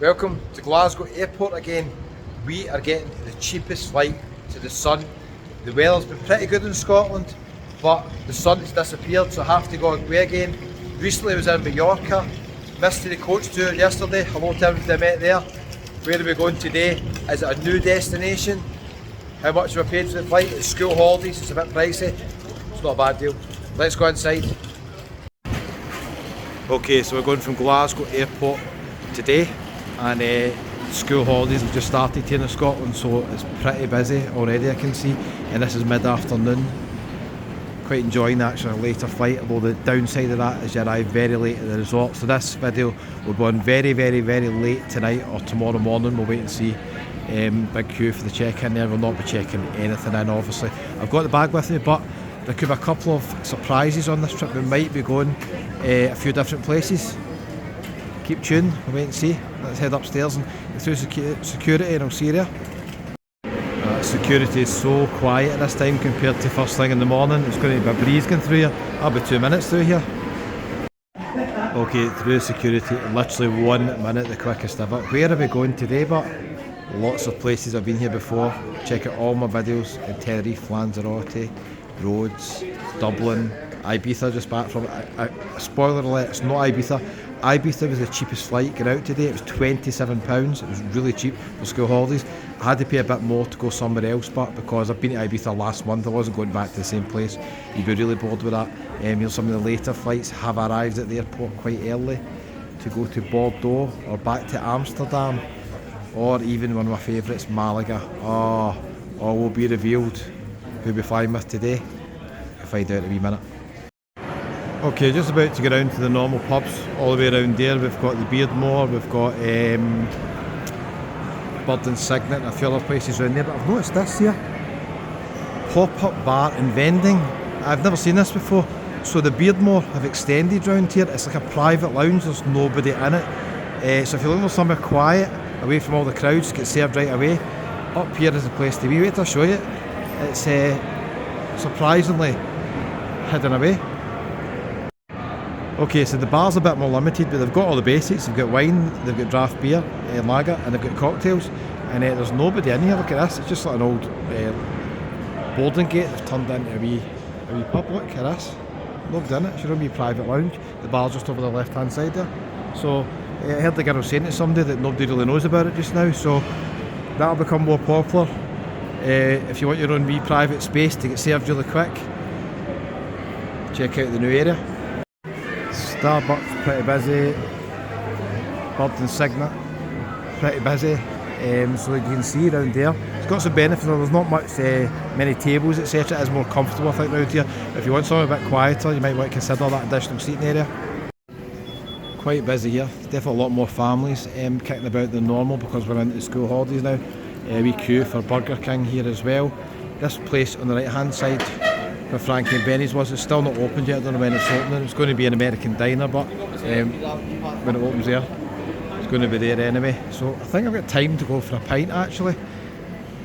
Welcome to Glasgow Airport again. We are getting the cheapest flight to the sun. The weather's been pretty good in Scotland, but the sun has disappeared, so I have to go away again. Recently I was in Mallorca, missed the coach tour yesterday. Hello to everybody I met there. Where are we going today? Is it a new destination? How much have I paid for the flight? It's school holidays, it's a bit pricey. It's not a bad deal. Let's go inside. Okay, so we're going from Glasgow Airport today, and school holidays have just started here in Scotland, so it's pretty busy already, I can see, and this is mid-afternoon. Quite enjoying the actual later flight, although the downside of that is you arrive very late at the resort. So this video will go on very late tonight or tomorrow morning. We'll wait and see. Big queue for the check-in there. We'll not be checking anything in, obviously. I've got the bag with me, but there could be a couple of surprises on this trip. We might be going a few different places. Keep tuned, we'll wait and see. Let's head upstairs and go through security, and I'll see you there. Security is so quiet at this time compared to first thing in the morning. It's going to be a breeze going through here. I'll be 2 minutes through here. Okay, through security, literally 1 minute, the quickest ever. Where are we going today? But lots of places. I've been here before. Check out all my videos in Tenerife, Lanzarote, Rhodes, Dublin, Ibiza, just back from it. Spoiler alert, it's not Ibiza. Ibiza was the cheapest flight going out today. It was £27. It was really cheap for school holidays. I had to pay a bit more to go somewhere else, but because I've been to Ibiza last month, I wasn't going back to the same place. You'd be really bored with that. Some of the later flights have arrived at the airport quite early to go to Bordeaux or back to Amsterdam, or even one of my favourites, Malaga. Oh, will be revealed who we're flying with today. You'll find out in a wee minute. Okay, just about to go down to the normal pubs all the way around there. We've got the Beardmore, we've got Bird and Signet and a few other places around there, but I've noticed this here, pop-up bar and vending. I've never seen this before. So the Beardmore have extended round here. It's like a private lounge, there's nobody in it. So if you're looking for somewhere quiet, away from all the crowds, get served right away, up here is the place to be. Wait till I show you. It's surprisingly hidden away. Okay, so the bar's a bit more limited, but they've got all the basics. They've got wine, they've got draft beer, lager, and they've got cocktails. And there's nobody in here. Look at this. It's just like an old boarding gate they've turned into a wee pub. Look at this. Nobody in it. It's your own wee private lounge. The bar's just over the left-hand side there. So I heard the girl saying to somebody that nobody really knows about it just now. So that'll become more popular. If you want your own wee private space to get served really quick, check out the new area. Starbucks, pretty busy. Bird and Signet, pretty busy. So you can see around there, it's got some benefits. There's not much, many tables, etc. It is more comfortable, I think, around here. If you want something a bit quieter, you might want to consider that additional seating area. Quite busy here. Definitely a lot more families kicking about than normal because we're into the school holidays now. We queue for Burger King here as well. This place on the right hand side where Frankie and Benny's was, it's still not opened yet. I don't know when it's opening. It's going to be an American diner, but when it opens there, it's going to be there anyway. So I think I've got time to go for a pint actually.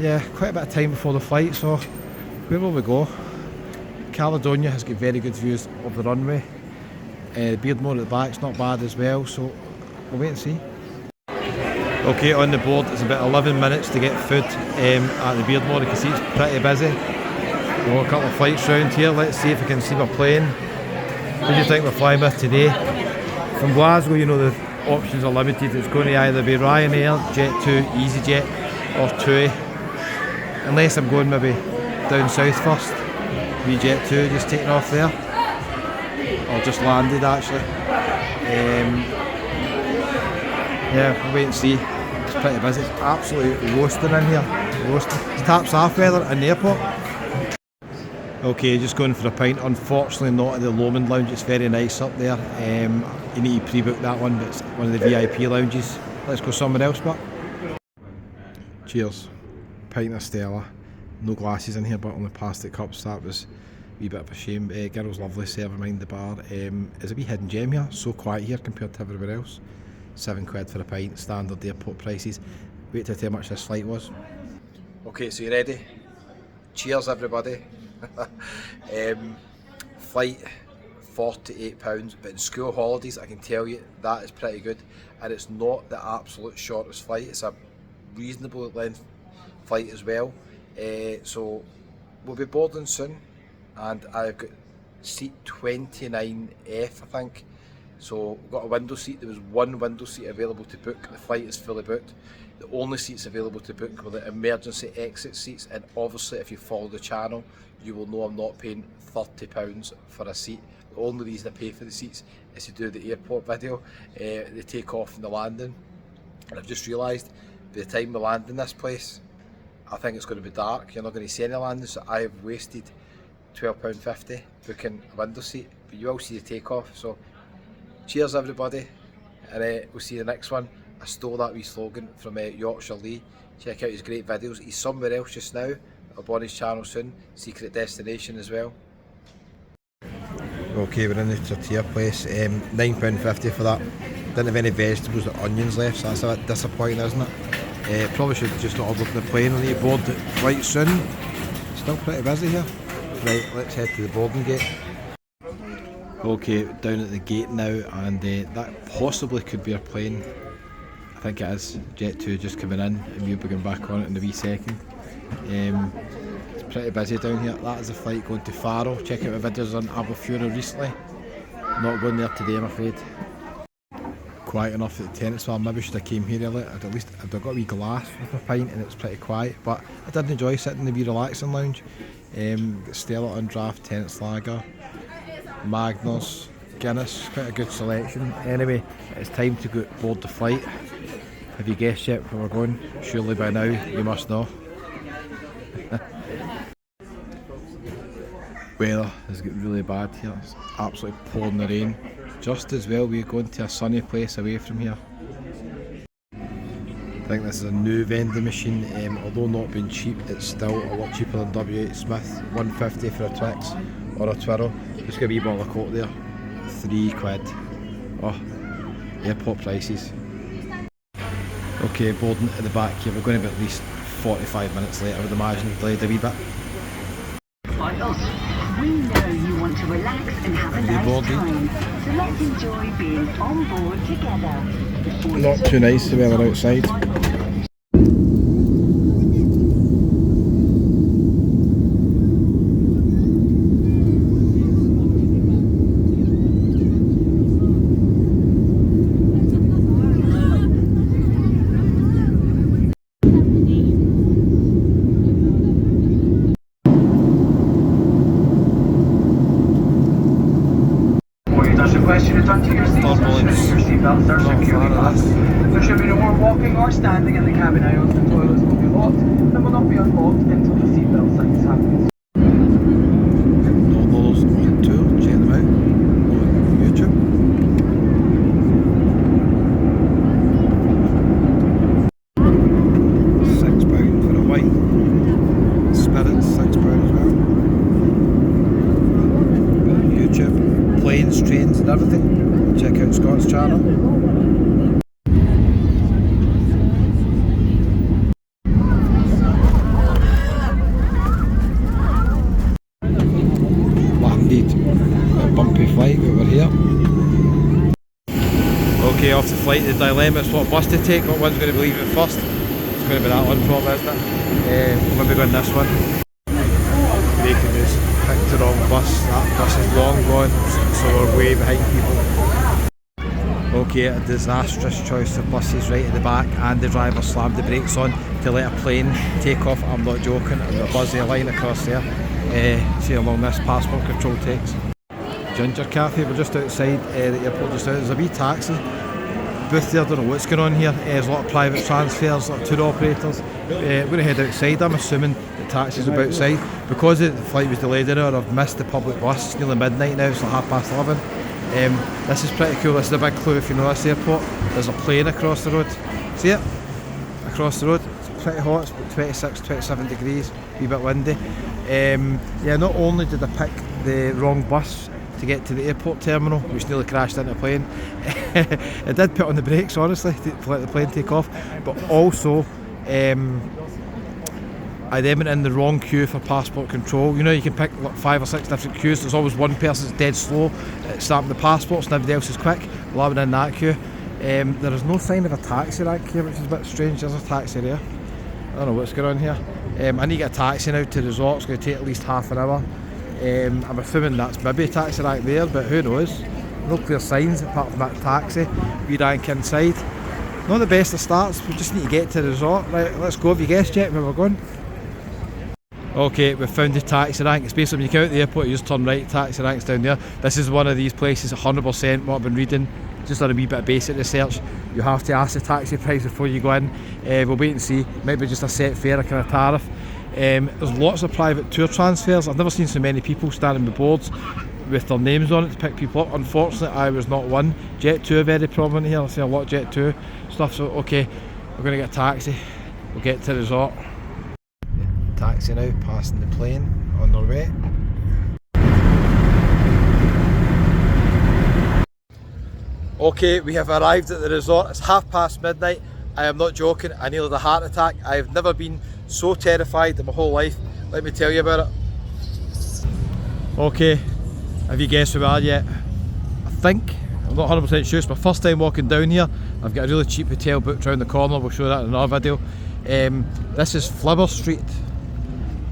Yeah, quite a bit of time before the flight, so where will we go? Caledonia has got very good views of the runway. Beardmore at the back's not bad as well, so we'll wait and see. Okay, on the board it's about 11 minutes to get food at the Beardmore. You can see it's pretty busy. We've got a couple of flights round here. Let's see if we can see my plane. Who do you think we're flying with today? From Glasgow, you know the options are limited. It's going to either be Ryanair, Jet2, EasyJet or TUI. Unless I'm going maybe down south first. We Jet2 just taking off there. Or just landed actually. Yeah, we'll wait and see. It's pretty busy. It's absolutely roasting in here. Roasting. It's taps half weather in the airport. Okay, just going for a pint. Unfortunately not at the Lomond Lounge, it's very nice up there. You need to pre-book that one, but it's one of the VIP lounges. Let's go somewhere else, but. Cheers. Pint of Stella. No glasses in here, but only plastic cups. That was a wee bit of a shame. Girl's lovely, serving behind the bar. There's a wee hidden gem here, so quiet here compared to everywhere else. £7 for a pint, standard airport prices. Wait till I tell you how much this flight was. Okay, so you ready? Cheers everybody. Flight £48, but in school holidays I can tell you that is pretty good, and it's not the absolute shortest flight, it's a reasonable length flight as well. So we'll be boarding soon, and I've got seat 29F, I think. So we've got a window seat. There was one window seat available to book. The flight is fully booked. The only seats available to book were the emergency exit seats, and obviously if you follow the channel you will know I'm not paying £30 for a seat. The only reason I pay for the seats is to do the airport video, the take off and the landing. And I've just realised by the time we land in this place, I think it's going to be dark. You're not going to see any landing, so I have wasted £12.50 booking a window seat, but you will see the takeoff. So cheers everybody, and we'll see you the next one. I stole that wee slogan from Yorkshire Lee. Check out his great videos. He's somewhere else just now. I'll be on his channel soon. Secret destination as well. Okay, we're in the tortilla place. £9.50 for that. Didn't have any vegetables or onions left, so that's a bit disappointing, isn't it? Probably should have just not ordered the plane. We'll need to board the flight soon. Still pretty busy here. Right, let's head to the boarding gate. Okay, down at the gate now, and that possibly could be our plane. I think it is. Jet 2 just coming in, and we'll be going back on it in a wee second. It's pretty busy down here. That is a flight going to Faro. Check out my videos on Aberfura recently. Not going there today, I'm afraid. Quiet enough at the tennis bar. Maybe should have came here earlier. I'd got a wee glass with a pint, and it's pretty quiet, but I did enjoy sitting in the wee relaxing lounge. Got Stella on draft, tennis lager, Magners, Guinness, quite a good selection. Anyway, it's time to go board the flight. Have you guessed yet where we're going? Surely by now you must know. Weather has got really bad here. It's absolutely pouring the rain. Just as well we're going to a sunny place away from here. I think this is a new vending machine. Although not being cheap, it's still a lot cheaper than W.H. Smith. £1.50 for a Twix or a Twirl. Just get a wee bottle of Coke there. £3. Oh, airport prices. Okay, boarding at the back here. We're going to be at least 45 minutes late, I would imagine. Delayed a wee bit. We know you want to relax and have a nice time, so let's enjoy being on board together. Not too nice the weather outside. There should be no more walking or standing in the cabin aisles. The toilets will be locked and will not be unlocked until the seatbelt signs have been. Those on tour, check them out on YouTube. £6 for a white. Spirits, £6 as well. YouTube, planes, trains and everything. Check out Scott's channel. Flight, but we're here. Okay, off the flight. The dilemma is what bus to take. What one's going to be leaving first? It's going to be that one probably, isn't it? We'll maybe go on this one. Breaking news. Picked the wrong bus. That bus is long gone, so we're way behind people. Okay, a disastrous choice of buses right at the back, and the driver slammed the brakes on to let a plane take off. I'm not joking. I've got a buzzy line across there. See how long this passport control takes. Ginger Cafe, we're just outside the airport just now. There's a wee taxi booth there, I don't know what's going on here. There's a lot of private transfers, a lot of tour operators. We're going to head outside. I'm assuming the taxis are outside. Because the flight was delayed an hour, I've missed the public bus. It's nearly midnight now, it's like 11:30. This is pretty cool. This is a big clue if you know this airport. There's a plane across the road. See it? Across the road. It's pretty hot, it's about 26, 27 degrees, a wee bit windy. Yeah, not only did I pick the wrong bus to get to the airport terminal, which nearly crashed into a plane. It did put on the brakes, honestly, to let the plane take off, but also I then went in the wrong queue for passport control. You know, you can pick like 5 or 6 different queues. There's always one person that's dead slow at stamping the passports and everybody else is quick. Well, I went in that queue. There is no sign of a taxi rank here, which is a bit strange. There's a taxi there. I don't know what's going on here. I need to get a taxi now to the resort. It's going to take at least half an hour. I'm assuming that's maybe a taxi rank there, but who knows. No clear signs apart from that taxi. We rank inside. Not the best of starts. We just need to get to the resort. Right, let's go. Have you guessed yet where we're going? Okay, we've found the taxi rank. It's basically when you come out the airport, you just turn right, taxi rank's down there. This is one of these places, 100% what I've been reading. Just done a wee bit of basic research. You have to ask the taxi price before you go in. We'll wait and see. Maybe just a set fare, a kind of tariff. There's lots of private tour transfers. I've never seen so many people standing with boards with their names on it to pick people up. Unfortunately, I was not one. Jet2 very prominent here. I see a lot of Jet2 stuff. So okay, we're going to get a taxi. We'll get to the resort. Taxi now, passing the plane on their way. Okay, we have arrived at the resort. It's midnight. I am not joking, I nearly had a heart attack. I have never been so terrified in my whole life. Let me tell you about it. Okay, have you guessed where we are yet? I think, I'm not 100% sure, it's my first time walking down here. I've got a really cheap hotel booked around the corner, we'll show that in another video. This is Flower Street.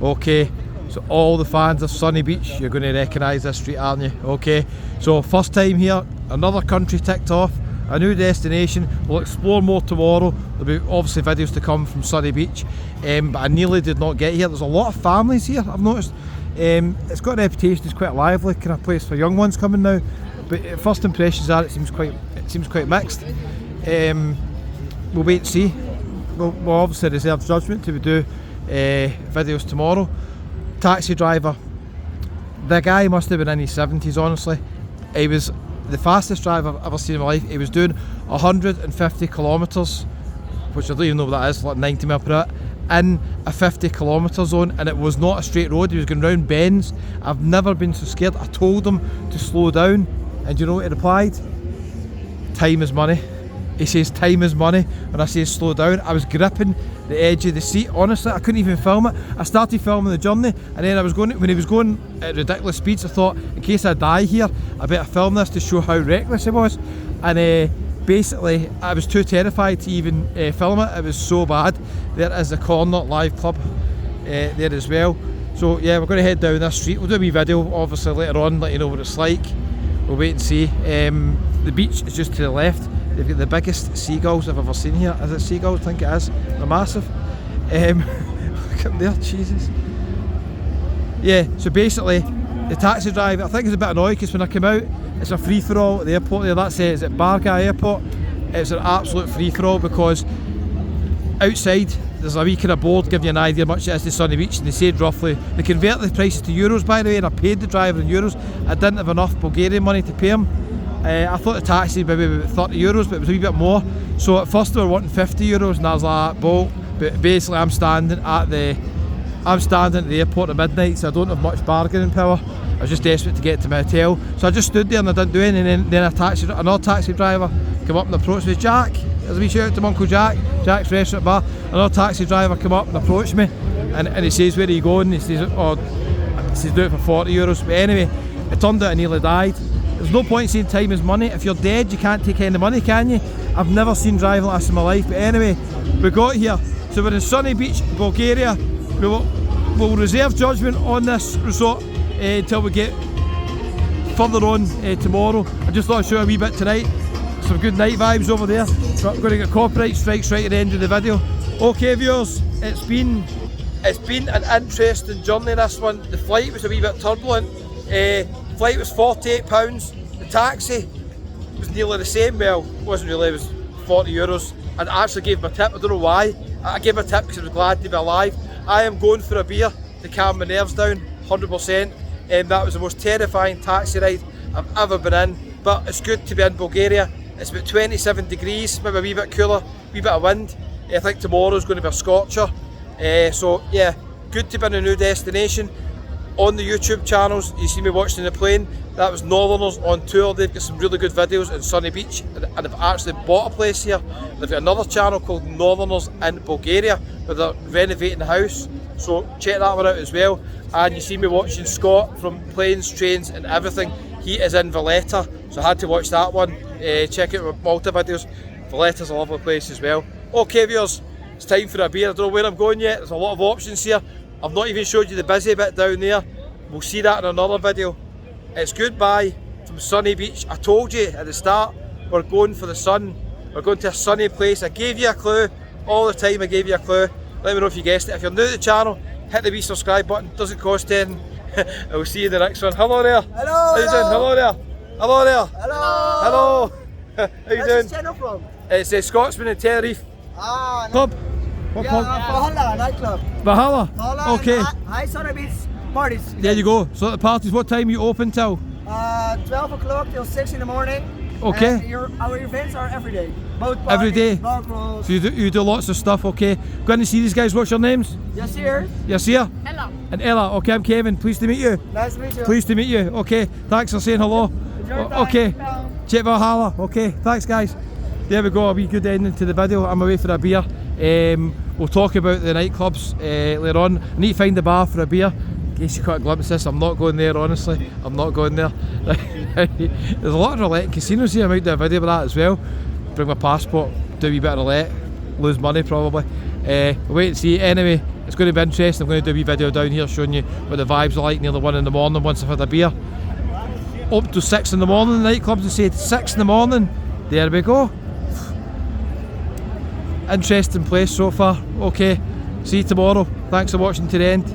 Okay, so all the fans of Sunny Beach, you're going to recognise this street, aren't you? Okay, so first time here, another country ticked off, a new destination. We'll explore more tomorrow. There'll be obviously videos to come from Sunny Beach, but I nearly did not get here. There's a lot of families here, I've noticed. It's got a reputation as quite a lively kind of place for young ones coming now, but first impressions are it seems quite mixed. We'll wait and see. We'll obviously reserve judgment till we do videos tomorrow. Taxi driver, the guy must have been in his 70s, honestly. He was the fastest driver I've ever seen in my life. He was doing 150 kilometres, which I don't even know what that is, like 90 miles per hour, in a 50 kilometre zone, and it was not a straight road. He was going round bends. I've never been so scared. I told him to slow down, and you know what he replied? Time is money. He says time is money when I say slow down. I was gripping the edge of the seat, honestly. I couldn't even film it. I started filming the journey, and then when he was going at ridiculous speeds, I thought, in case I die here, I better film this to show how reckless he was. And basically, I was too terrified to even film it. It was so bad. There is the Corner Live Club there as well. So yeah, we're going to head down this street. We'll do a wee video obviously later on, let you know what it's like. We'll wait and see. The beach is just to the left. They've got the biggest seagulls I've ever seen here. Is it seagulls? I think it is. They're massive. Look up there, Jesus. Yeah, so basically, the taxi driver, I think it's a bit annoying because when I came out, it's a free-for-all at the airport there. That's it, it's at Glasgow Airport. It's an absolute free-for-all because outside, there's a wee kind of board giving you an idea how much it is to Sunny Beach, and they said roughly, they convert the prices to euros by the way, and I paid the driver in euros. I didn't have enough Bulgarian money to pay him. I thought the taxi maybe about 30 euros, but it was a wee bit more. So at first they were wanting 50 euros, and I was like, well, but basically I'm standing at the airport at midnight, so I don't have much bargaining power. I was just desperate to get to my hotel, so I just stood there and I didn't do anything. And then another taxi driver came up and approached me. Jack, there's a wee shout out to my Uncle Jack, Jack's restaurant bar. Another taxi driver came up and approached me, and he says, where are you going? He says, oh, he says, do it for 40 euros. But anyway, it turned out I nearly died. There's no point saying time is money. If you're dead, you can't take any money, can you? I've never seen driving like this in my life. But anyway, we got here. So we're in Sunny Beach, Bulgaria. We'll reserve judgment on this resort until we get further on tomorrow. I just thought I'd show you a wee bit tonight. Some good night vibes over there. We're going to get copyright strikes right at the end of the video. Okay viewers, it's been an interesting journey, this one. The flight was a wee bit turbulent. Flight was £48, the taxi was nearly the same. Well, it wasn't really, it was 40 euros. I actually gave him a tip, I don't know why. I gave him a tip because I was glad to be alive. I am going for a beer to calm my nerves down, 100%. That was the most terrifying taxi ride I've ever been in, but it's good to be in Bulgaria. It's about 27 degrees, maybe a wee bit cooler, a wee bit of wind. I think tomorrow's going to be a scorcher. So yeah, good to be in a new destination. On the YouTube channels, you see me watching the plane, that was Northerners on tour. They've got some really good videos in Sunny Beach, and they've actually bought a place here. They've got another channel called Northerners in Bulgaria, where they're renovating the house. so check that one out as well. And you see me watching Scott from Planes, Trains and Everything. He is in Valletta, so I had to watch that one. Check out my Malta videos. Valletta's a lovely place as well. Okay viewers, it's time for a beer. I don't know where I'm going yet, there's a lot of options here. I've not even showed you the busy bit down there. We'll see that in another video. It's goodbye from Sunny Beach. I told you at the start, we're going for the sun. We're going to a sunny place. I gave you a clue. All the time I gave you a clue. Let me know if you guessed it. If you're new to the channel, hit the wee subscribe button. It doesn't cost 10. I will see you in the next one. Hello there. Hello. How you doing? Hello there. Hello there. Hello. Hello. How you Where's doing? this channel from? It's Scotsman in Tenerife. Ah, no. Pub. What pub? Valhalla nightclub. Valhalla. Valhalla. Okay. High Sunny Beach parties. There you go. So the parties, what time are you open till? 12 o'clock till 6 in the morning. Okay. And our events are every day. Both parties, Every day? bar crawls. So you do lots of stuff, okay. Go in and see these guys. What's your names? Yes, here. Yasia? Ella. And Ella. Okay, I'm Kevin. Pleased to meet you. Nice to meet you. Pleased to meet you. Okay, thanks for saying hello. Enjoy your time. Okay, Down. check Valhalla. Okay, thanks guys. There we go, a wee good ending to the video. I'm away for a beer. We'll talk about the nightclubs later on. I need to find the bar for a beer. In case you caught a glimpse of this, I'm not going there, honestly. I'm not going there. There's a lot of roulette casinos here. I might do a video about that as well. Bring my passport, do a wee bit of roulette, lose money probably. We'll wait and see. Anyway, it's going to be interesting. I'm going to do a wee video down here showing you what the vibes are like nearly 1 in the morning once I've had a beer. Up to 6 in the morning, the nightclubs, they say 6 in the morning. There we go. Interesting place so far. Okay, see you tomorrow. Thanks for watching to the end.